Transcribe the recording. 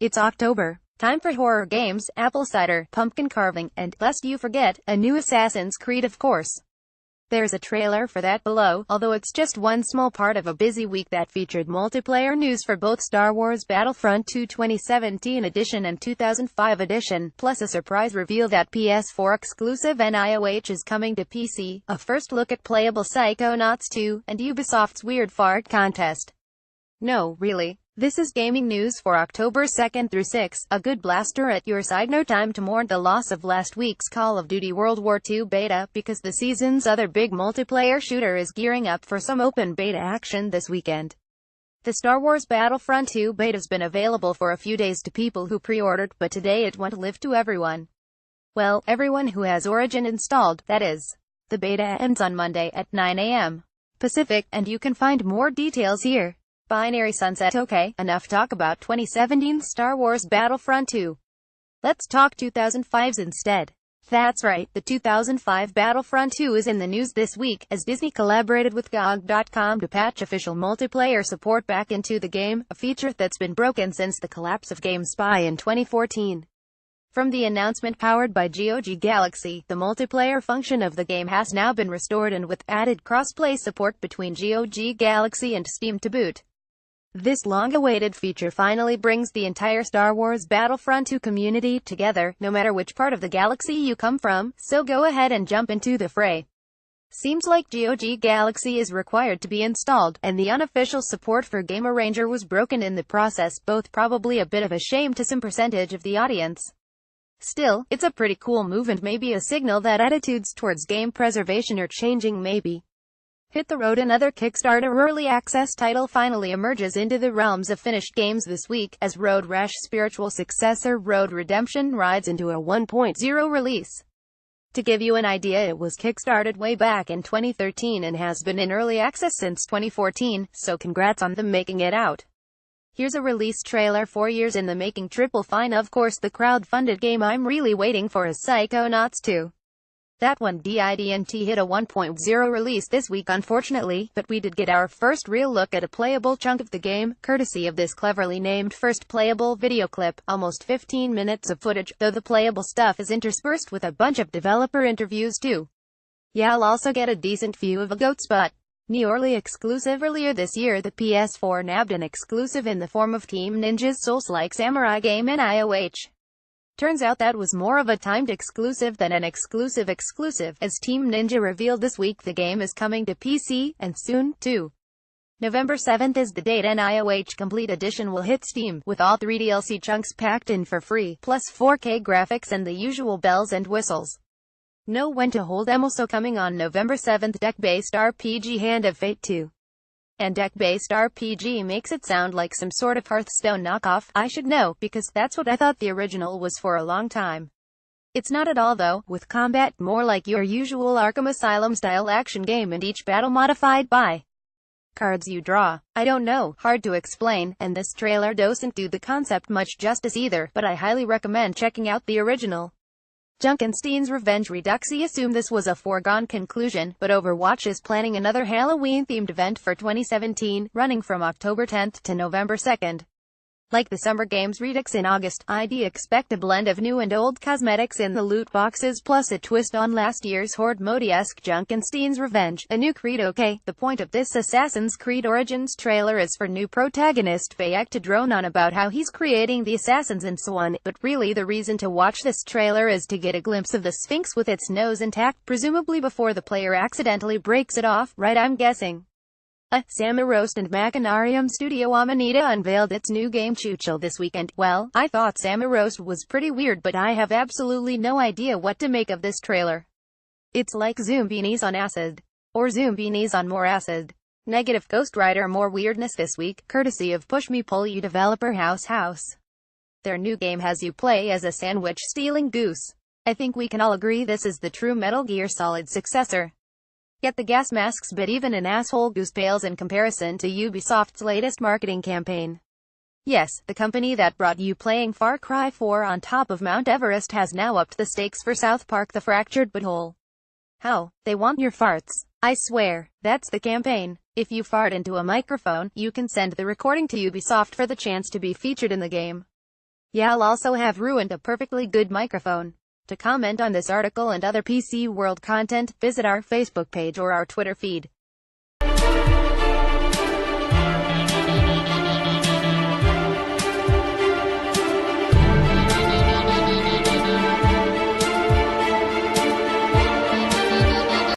It's October. Time for horror games, apple cider, pumpkin carving, and, lest you forget, a new Assassin's Creed of course. There's a trailer for that below, although it's just one small part of a busy week that featured multiplayer news for both Star Wars Battlefront 2 2017 edition and 2005 edition, plus a surprise reveal that PS4 exclusive nioh is coming to PC, a first look at playable Psychonauts 2, and Ubisoft's weird fart contest. No, really. This is gaming news for October 2nd through 6th, a good blaster at your side. No time to mourn the loss of last week's Call of Duty World War II beta, because the season's other big multiplayer shooter is gearing up for some open beta action this weekend. The Star Wars Battlefront 2 beta's been available for a few days to people who pre-ordered, but today it went live to everyone. Well, everyone who has Origin installed, that is. The beta ends on Monday at 9 a.m. Pacific, and you can find more details here. Binary sunset. Okay, enough talk about 2017 Star Wars Battlefront 2. Let's talk 2005's instead. That's right, the 2005 Battlefront 2 is in the news this week, as Disney collaborated with GOG.com to patch official multiplayer support back into the game, a feature that's been broken since the collapse of GameSpy in 2014. From the announcement powered by GOG Galaxy, the multiplayer function of the game has now been restored, and with added cross-play support between GOG Galaxy and Steam to boot. This long-awaited feature finally brings the entire Star Wars Battlefront 2 community together, no matter which part of the galaxy you come from, so go ahead and jump into the fray. Seems like GOG Galaxy is required to be installed, and the unofficial support for Game Arranger was broken in the process, both probably a bit of a shame to some percentage of the audience. Still, it's a pretty cool move and maybe a signal that attitudes towards game preservation are changing. Maybe. Hit the Road. Another Kickstarter early access title finally emerges into the realms of finished games this week, as Road Rash's spiritual successor Road Redemption rides into a 1.0 release. To give you an idea, it was kickstarted way back in 2013 and has been in early access since 2014, so congrats on them making it out. Here's a release trailer 4 years in the making. Triple Fine. Of course, the crowd-funded game I'm really waiting for is Psychonauts 2. That one didn't hit a 1.0 release this week unfortunately, but we did get our first real look at a playable chunk of the game, courtesy of this cleverly named first playable video clip, almost 15 minutes of footage, though the playable stuff is interspersed with a bunch of developer interviews too. You'll also get a decent view of a goat's butt. Nioh exclusive. Earlier this year the PS4 nabbed an exclusive in the form of Team Ninja's Souls-like samurai game nioh. Turns out that was more of a timed exclusive than an exclusive, as Team Ninja revealed this week the game is coming to PC, and soon, too. November 7th is the date. nioh Complete Edition will hit Steam, with all 3 DLC chunks packed in for free, plus 4K graphics and the usual bells and whistles. Know when to hold them. Also coming on November 7th, deck-based RPG Hand of Fate 2. And deck-based RPG makes it sound like some sort of Hearthstone knockoff. I should know, because that's what I thought the original was for a long time. It's not at all though, with combat more like your usual Arkham Asylum-style action game and each battle modified by cards you draw. I don't know, hard to explain, and this trailer doesn't do the concept much justice either, but I highly recommend checking out the original. Junkenstein's Revenge Redux. Assume this was a foregone conclusion, but Overwatch is planning another Halloween-themed event for 2017, running from October 10th to November 2nd. Like the Summer Games Redux in August, I'd expect a blend of new and old cosmetics in the loot boxes, plus a twist on last year's Horde mode-esque Junkenstein's Revenge, a new Creed. Okay, the point of this Assassin's Creed Origins trailer is for new protagonist Bayek to drone on about how he's creating the assassins and so on, but really the reason to watch this trailer is to get a glimpse of the Sphinx with its nose intact, presumably before the player accidentally breaks it off, right? I'm guessing. Samarost and Machinarium Studio Amanita unveiled its new game Chuchel this weekend. Well, I thought Samarost was pretty weird, but I have absolutely no idea what to make of this trailer. It's like Zoombinis on acid. Or Zoombinis on more acid. Negative. Ghost Rider. More weirdness this week, courtesy of Push Me Pull You developer House. Their new game has you play as a sandwich-stealing goose. I think we can all agree this is the true Metal Gear Solid successor. Get the gas masks, but even an asshole goose pales in comparison to Ubisoft's latest marketing campaign. Yes, the company that brought you playing Far Cry 4 on top of Mount Everest has now upped the stakes for South Park: The Fractured Butthole. How? They want your farts. I swear, that's the campaign. If you fart into a microphone, you can send the recording to Ubisoft for the chance to be featured in the game. Y'all also have ruined a perfectly good microphone. To comment on this article and other PC World content, visit our Facebook page or our Twitter feed.